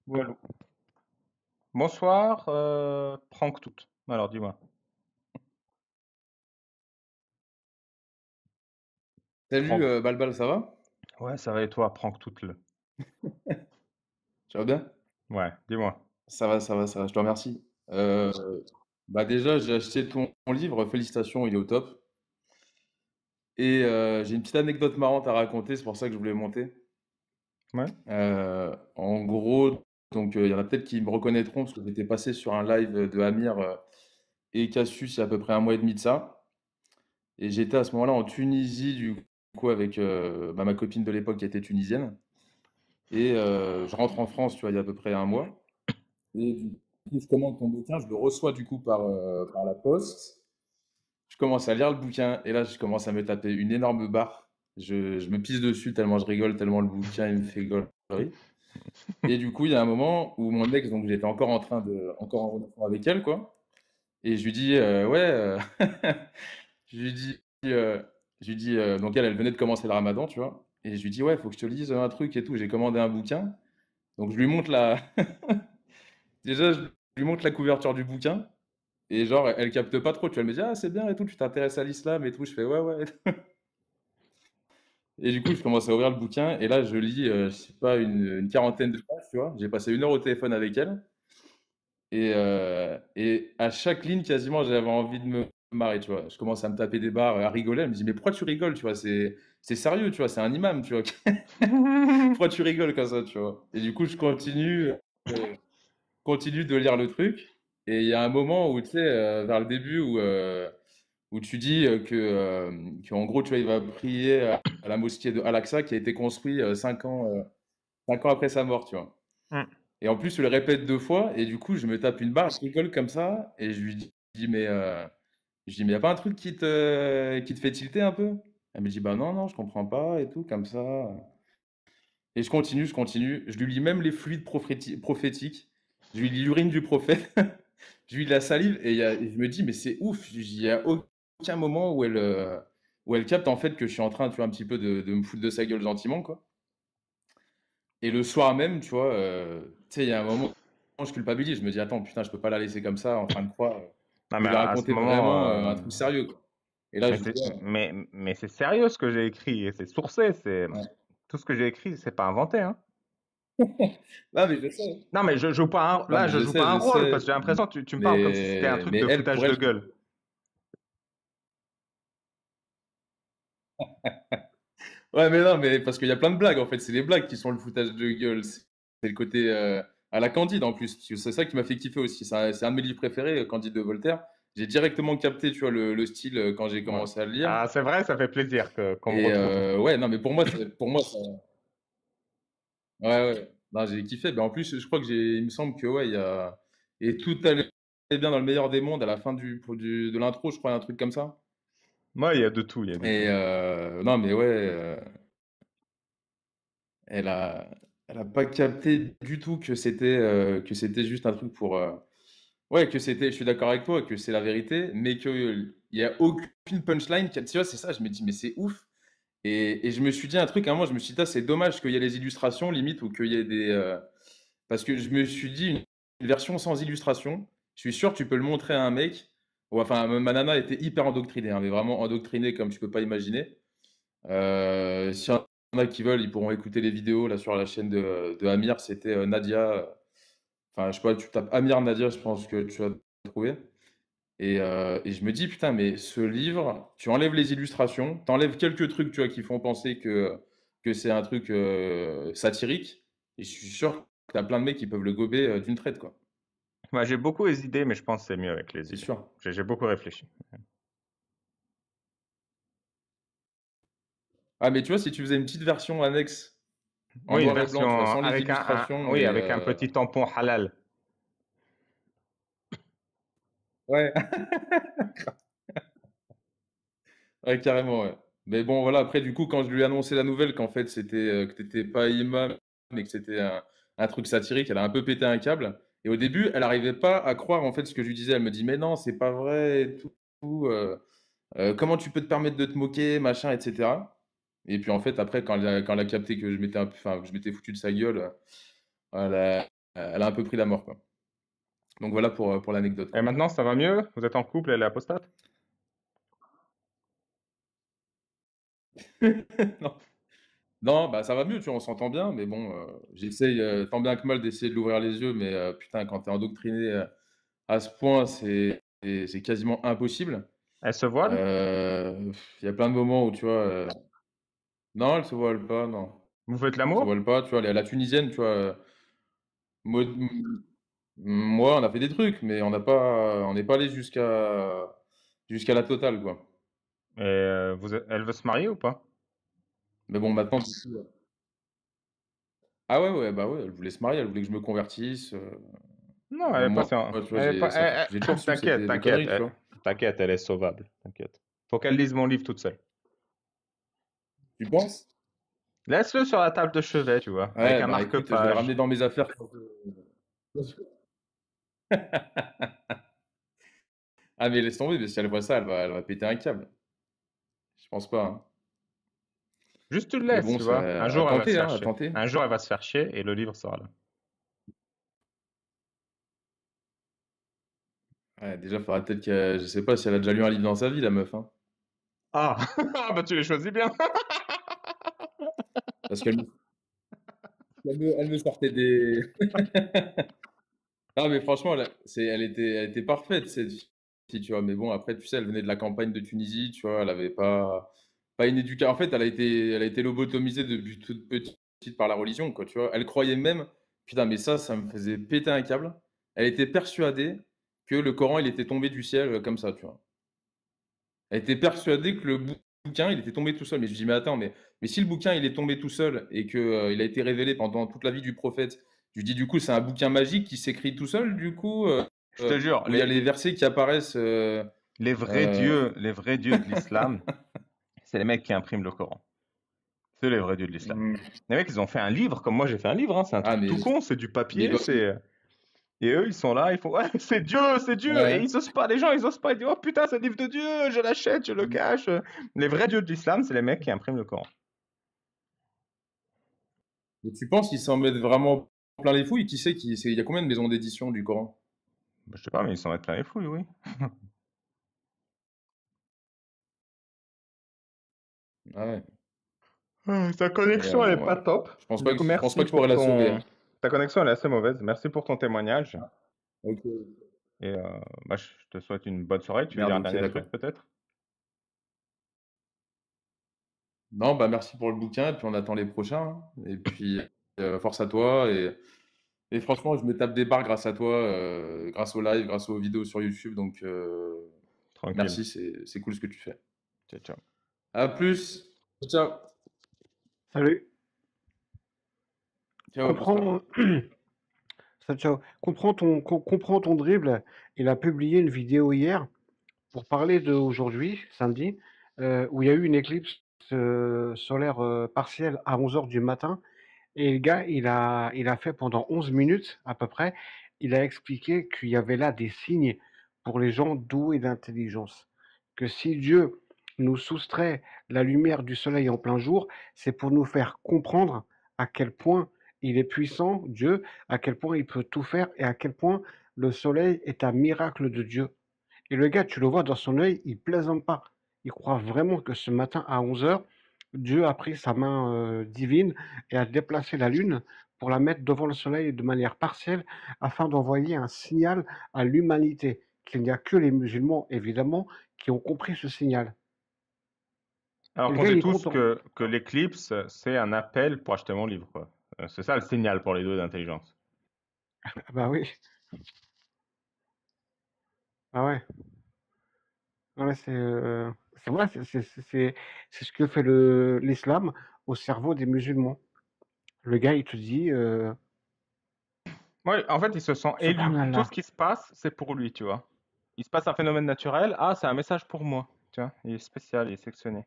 Voilà. Bonsoir, Franck Tout. Alors, dis-moi. Salut Franck. Balbal, ça va? Ouais, ça va et toi, Franck Tout le. Tu vas bien? Ouais, dis-moi. Ça va, ça va, ça va, je te remercie. Euh, Bah déjà, j'ai acheté ton livre, félicitations, il est au top. Et j'ai une petite anecdote marrante à raconter, c'est pour ça que je voulais monter. Ouais. En gros, donc il y en a peut-être qui me reconnaîtront parce que j'étais passé sur un live de Amir et Cassius il y a à peu près un mois et demi de ça. Et j'étais à ce moment-là en Tunisie, du coup, avec ma copine de l'époque qui était tunisienne. Et je rentre en France, tu vois, il y a à peu près un mois. Et du coup, je commande ton bouquin, je le reçois du coup par la poste. Je commence à lire le bouquin et là, je commence à me taper une énorme barre. Je me pisse dessus tellement je rigole, tellement le bouquin il me fait gaulerie. Et du coup, il y a un moment où mon ex, donc j'étais encore en relation avec elle, quoi. Et je lui dis, ouais, je lui dis, donc elle venait de commencer le ramadan, tu vois. Et je lui dis, ouais, faut que je te lise un truc et tout. J'ai commandé un bouquin. Donc je lui montre déjà, je lui montre la couverture du bouquin. Et genre, elle capte pas trop, tu vois. Elle me dit, ah, c'est bien et tout, tu t'intéresses à l'islam et tout. Je fais, ouais, ouais. Et du coup, je commence à ouvrir le bouquin et là, je lis, je sais pas, une quarantaine de pages, tu vois. J'ai passé 1 heure au téléphone avec elle. Et à chaque ligne, quasiment, j'avais envie de me marrer, tu vois. Je commence à me taper des barres, à rigoler. Elle me dit, mais pourquoi tu rigoles, tu vois? C'est sérieux, tu vois. C'est un imam, tu vois. Pourquoi tu rigoles comme ça, tu vois? Et du coup, je continue de lire le truc. Et il y a un moment où, tu sais, vers le début, où tu dis qu'en gros, tu vois, il va prier à la mosquée de Al-Aqsa qui a été construite 5 ans après sa mort, tu vois. Hmm. Et en plus, je le répète 2 fois, et du coup, je me tape une barre, je rigole comme ça, et je lui dis, mais y a pas un truc qui te fait tilter un peu? Elle me dit, bah non, non, je comprends pas, et tout, comme ça. Et je continue, je lui lis même les fluides prophétiques, je lui lis l'urine du prophète, je lui lis la salive, et je me dis, mais c'est ouf, il y a aucun moment où elle capte en fait que je suis en train, tu vois, un petit peu de me foutre de sa gueule gentiment, quoi. Et le soir même, tu vois, tu sais, il y a un moment où je culpabilise. Je me dis, attends, putain, je peux pas la laisser comme ça, en train de croire Non, que mais je vais à ce raconter moment, vraiment un truc sérieux, quoi. Et là, mais je lui c'est, dis, mais c'est sérieux ce que j'ai écrit, et c'est sourcé, c'est ouais. tout ce que j'ai écrit, c'est pas inventé, hein. Non, mais je sais. Non, mais je joue pas Non, là, mais je joue pas un je rôle sais. parce que j'ai l'impression que tu me parles comme si c'était un truc Mais de elle, foutage pour de elle, gueule. ouais, mais non, mais parce qu'il y a plein de blagues, en fait. C'est les blagues qui sont le foutage de gueule. C'est le côté à la Candide, en plus. C'est ça qui m'a fait kiffer aussi. C'est un de mes livres préférés, Candide de Voltaire. J'ai directement capté, tu vois, le style quand j'ai Ouais. commencé à le lire. Ah, c'est vrai, ça fait plaisir qu'on me Et retrouve. ouais, non, mais pour moi, ouais, ouais. Non, j'ai kiffé. Ben, en plus, je crois que il me semble que, ouais, et tout allait bien dans le meilleur des mondes à la fin de l'intro, je crois, un truc comme ça. Moi, il y a de tout, il y a de Et tout. non, mais ouais, elle a, elle a pas capté du tout que c'était juste un truc ouais, je suis d'accord avec toi, que c'est la vérité, mais qu'il y a aucune punchline. Tu vois, c'est ça, je me dis, mais c'est ouf. Et je me suis dit un truc, à un moment, je me suis dit, ah, c'est dommage qu'il y ait les illustrations, limite, ou qu'il y ait parce que je me suis dit, une version sans illustration, je suis sûr que tu peux le montrer à un mec. Ou, enfin, ma nana était hyper endoctrinée, hein, mais vraiment endoctrinée comme tu peux pas imaginer. S'il y en a qui veulent, ils pourront écouter les vidéos là sur la chaîne de Amir. C'était Nadia. Enfin, je sais pas, tu tapes Amir Nadia, je pense que tu vas trouver. Et je me dis, putain, mais ce livre, tu enlèves les illustrations, t'enlèves quelques trucs, tu vois, qui font penser que c'est un truc satirique, et je suis sûr que t'as plein de mecs qui peuvent le gober d'une traite, quoi. Moi, j'ai beaucoup hésité, mais je pense que c'est mieux avec les C'est idées. sûr. J'ai beaucoup réfléchi. Ah, mais tu vois, si tu faisais une petite version annexe en Oui, une noir et version blanc, tu vois, sans les avec illustrations, oui, et avec un petit tampon halal. ouais, ouais, carrément, ouais. Mais bon, voilà, après, du coup, quand je lui ai annoncé la nouvelle, qu'en fait, que t'étais pas imam, mais que c'était un truc satirique, elle a un peu pété un câble. Et au début, elle arrivait pas à croire, en fait, ce que je lui disais. Elle me dit, mais non, c'est pas vrai, et tout. Comment tu peux te permettre de te moquer, machin, etc. Et puis, en fait, après, quand elle a capté que je m'étais foutu de sa gueule, voilà, elle a un peu pris la mort, quoi. Donc voilà pour l'anecdote, Et quoi. maintenant, ça va mieux? Vous êtes en couple, elle est apostate? Non. Non, bah ça va mieux, tu vois, on s'entend bien, mais bon, j'essaye tant bien que mal d'essayer de l'ouvrir les yeux, mais putain, quand t'es endoctriné à ce point, c'est quasiment impossible. Elle se voile? Il y a plein de moments où, tu vois, non, elle se voile pas, non. Vous faites Elle se l'amour? voile pas, tu vois, la tunisienne, tu vois, moi, on a fait des trucs, mais on n'est pas allé jusqu'à la totale, quoi. Et elle veut se marier ou pas? Mais bon, maintenant, ah ouais, ouais, bah ouais, elle voulait se marier, elle voulait que je me convertisse. Non, elle Même est pas... moi, tu vois, Elle est pas... j'ai toujours su que T'inquiète, c'était des t'inquiète, conneries, tu vois. t'inquiète, elle est sauvable, t'inquiète. Faut qu'elle lise mon livre toute seule. Tu penses? Laisse-le sur la table de chevet, tu vois, avec Ouais, un bah écoute, je vais le marque-page. ramener dans mes affaires. Ah, mais laisse tomber, mais si elle voit ça, elle va péter un câble. Je pense pas, hein. Juste tu le Mais laisses, bon, tu vois. Un ça, à jour, elle va se tenter, faire hein, à chier. tenter. Un jour, elle va se faire chier et le livre sera là. Ouais, déjà, faudra peut-être que, je sais pas si elle a déjà lu un livre dans sa vie, la meuf, hein. Ah, ah bah tu les choisis bien. Parce qu'elle me sortait des. Non, mais franchement, elle était parfaite, cette fille, tu vois. Mais bon, après, tu sais, elle venait de la campagne de Tunisie, tu vois. Elle avait pas une éducation. En fait, elle a été lobotomisée depuis toute petite par la religion, quoi, tu vois. Elle croyait même, putain, mais ça me faisait péter un câble. Elle était persuadée que le Coran, il était tombé du ciel comme ça, tu vois. Elle était persuadée que le bouquin, il était tombé tout seul. Mais je dis, mais attends, mais si le bouquin, il est tombé tout seul et que, il a été révélé pendant toute la vie du prophète, je lui dis, du coup, c'est un bouquin magique qui s'écrit tout seul, du coup, Je te jure, où il y a les versets qui apparaissent. Euh, les vrais dieux de l'islam, c'est les mecs qui impriment le Coran. C'est les vrais dieux de l'islam. hmm, Les mecs, ils ont fait un livre, comme moi j'ai fait un livre, hein, c'est un ah, truc tout con, c'est du papier, c'est... Et eux, ils sont là, ils font ouais, c'est Dieu, et ouais. ils osent pas, les gens, ils osent pas, ils disent oh putain, c'est le livre de Dieu, je l'achète, je le cache. Les vrais dieux de l'islam, c'est les mecs qui impriment le Coran. Et tu penses qu'ils s'en mettent vraiment plein les fouilles? Qui sait il y a combien de maisons d'édition du Coran? Bah, je sais pas, mais ils s'en mettent plein les fouilles, oui. Ah ouais. Ta Mais connexion, elle est bon, pas top. Du coup, je pense pas merci que je pourrais pour la sauver, ton... hein. Ta connexion, elle est assez mauvaise. Merci pour ton témoignage. Ok. Et bah, je te souhaite une bonne soirée. Tu veux dire Merde, un ok, dernier d'accord. truc, peut-être? Non, bah merci pour le bouquin, et puis on attend les prochains, hein. Et puis, force à toi. Et franchement, je me tape des barres grâce à toi, grâce au live, grâce aux vidéos sur YouTube. Donc, Tranquille. merci, c'est cool ce que tu fais. Ciao, ciao. À plus. Ciao. Salut. Ciao, à plus tard. Comprends, salut, ciao. Comprends ton dribble. Il a publié une vidéo hier pour parler d'aujourd'hui, samedi, où il y a eu une éclipse solaire partielle à 11 heures du matin. Et le gars, il a fait pendant 11 minutes à peu près, il a expliqué qu'il y avait là des signes pour les gens doués d'intelligence. Que si Dieu nous soustrait la lumière du soleil en plein jour, c'est pour nous faire comprendre à quel point il est puissant, Dieu, à quel point il peut tout faire et à quel point le soleil est un miracle de Dieu. Et le gars, tu le vois dans son œil, il plaisante pas. Il croit vraiment que ce matin à 11 heures, Dieu a pris sa main divine et a déplacé la lune pour la mettre devant le soleil de manière partielle afin d'envoyer un signal à l'humanité. Qu'il n'y a que les musulmans, évidemment, qui ont compris ce signal. Et Alors le qu'on gars, il sait est tous content. que l'éclipse, c'est un appel pour acheter mon livre, quoi. C'est ça le signal pour les deux d'intelligence. Ah bah oui, ah ouais. Ouais, c'est vrai, c'est ce que fait l'islam au cerveau des musulmans. Le gars, il te dit, Ouais, en fait, il se sent élu. Tout ce Subhanallah. qui se passe, c'est pour lui, tu vois. Il se passe un phénomène naturel. Ah, c'est un message pour moi. Tu vois, il est spécial, il est sectionné.